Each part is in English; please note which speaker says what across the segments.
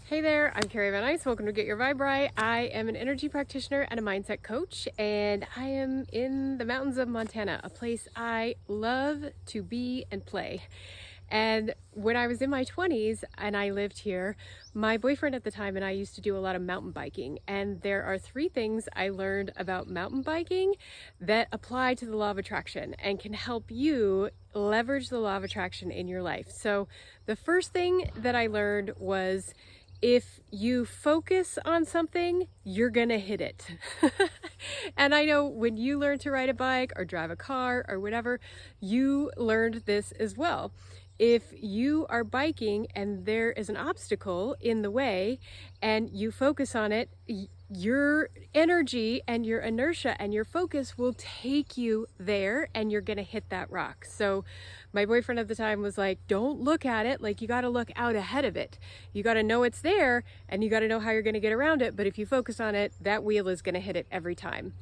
Speaker 1: Hey there, I'm Carrie Van Ice. Welcome to Get Your Vibe Right. I am an energy practitioner and a mindset coach, and I am in the mountains of Montana, a place I love to be and play. And when I was in my 20s and I lived here, my boyfriend at the time and I used to do a lot of mountain biking. And there are three things I learned about mountain biking that apply to the law of attraction and can help you leverage the law of attraction in your life. So the first thing that I learned was if you focus on something, you're gonna hit it. And I know when you learn to ride a bike or drive a car or whatever, you learned this as well. If you are biking and there is an obstacle in the way and you focus on it, your energy and your inertia and your focus will take you there and you're gonna hit that rock. So my boyfriend at the time was like, don't look at it, like you gotta look out ahead of it. You gotta know it's there and you gotta know how you're gonna get around it, but if you focus on it, that wheel is gonna hit it every time.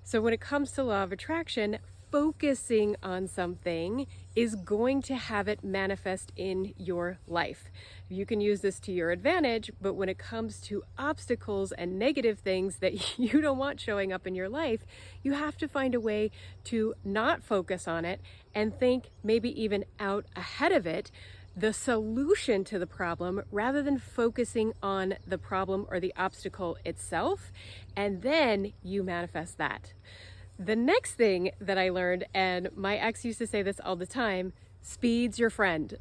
Speaker 1: So when it comes to law of attraction, focusing on something is going to have it manifest in your life. You can use this to your advantage, but when it comes to obstacles and negative things that you don't want showing up in your life, you have to find a way to not focus on it and think maybe even out ahead of it, the solution to the problem, rather than focusing on the problem or the obstacle itself, and then you manifest that. The next thing that I learned, and my ex used to say this all the time, speed's your friend.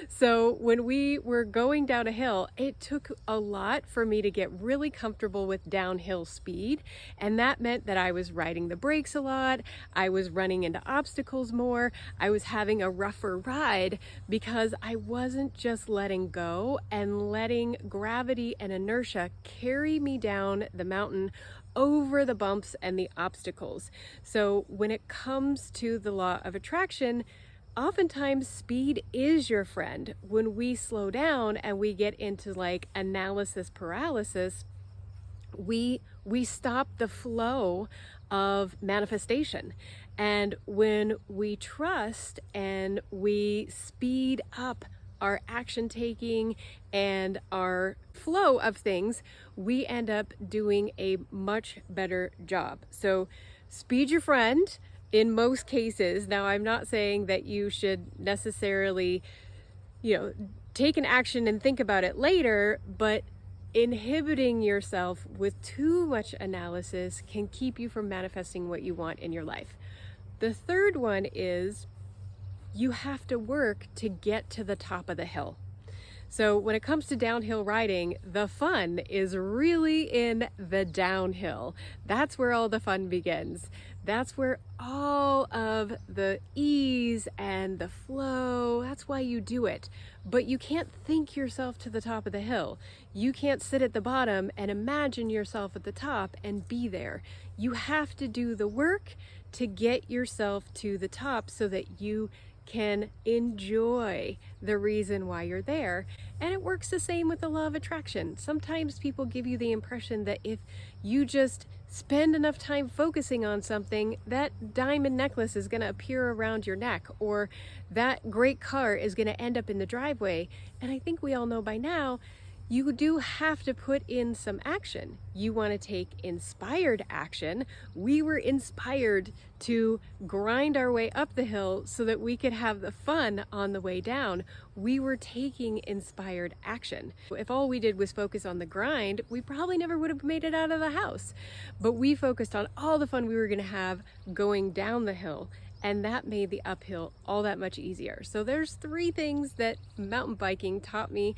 Speaker 1: So when we were going down a hill, it took a lot for me to get really comfortable with downhill speed. And that meant that I was riding the brakes a lot. I was running into obstacles more. I was having a rougher ride because I wasn't just letting go and letting gravity and inertia carry me down the mountain over the bumps and the obstacles. So when it comes to the law of attraction, oftentimes speed is your friend. When we slow down and we get into like analysis paralysis, we stop the flow of manifestation. And when we trust and we speed up our action taking and our flow of things, we end up doing a much better job. So speed your friend in most cases. Now, I'm not saying that you should necessarily, take an action and think about it later, but inhibiting yourself with too much analysis can keep you from manifesting what you want in your life. The third one is you have to work to get to the top of the hill. So when it comes to downhill riding, the fun is really in the downhill. That's where all the fun begins. That's where all of the ease and the flow, that's why you do it. But you can't think yourself to the top of the hill. You can't sit at the bottom and imagine yourself at the top and be there. You have to do the work to get yourself to the top so that you can enjoy the reason why you're there. And it works the same with the law of attraction. Sometimes people give you the impression that if you just spend enough time focusing on something, that diamond necklace is going to appear around your neck, or that great car is going to end up in the driveway. And I think we all know by now, you do have to put in some action. You want to take inspired action. We were inspired to grind our way up the hill so that we could have the fun on the way down. We were taking inspired action. If all we did was focus on the grind, we probably never would have made it out of the house. But we focused on all the fun we were going to have going down the hill. And that made the uphill all that much easier. So there's three things that mountain biking taught me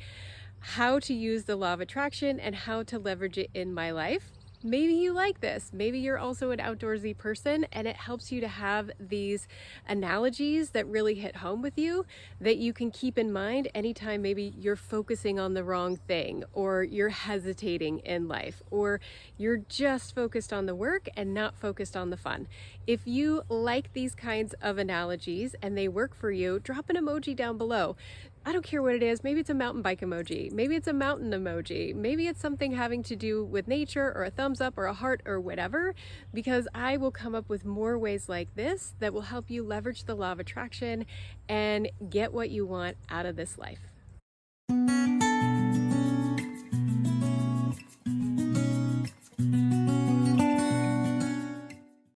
Speaker 1: how to use the law of attraction and how to leverage it in my life. Maybe you like this. Maybe you're also an outdoorsy person and it helps you to have these analogies that really hit home with you that you can keep in mind anytime maybe you're focusing on the wrong thing, or you're hesitating in life, or you're just focused on the work and not focused on the fun. If you like these kinds of analogies and they work for you, drop an emoji down below. I don't care what it is. Maybe it's a mountain bike emoji. Maybe it's a mountain emoji. Maybe it's something having to do with nature, or a thumbs up or a heart or whatever, because I will come up with more ways like this that will help you leverage the law of attraction and get what you want out of this life.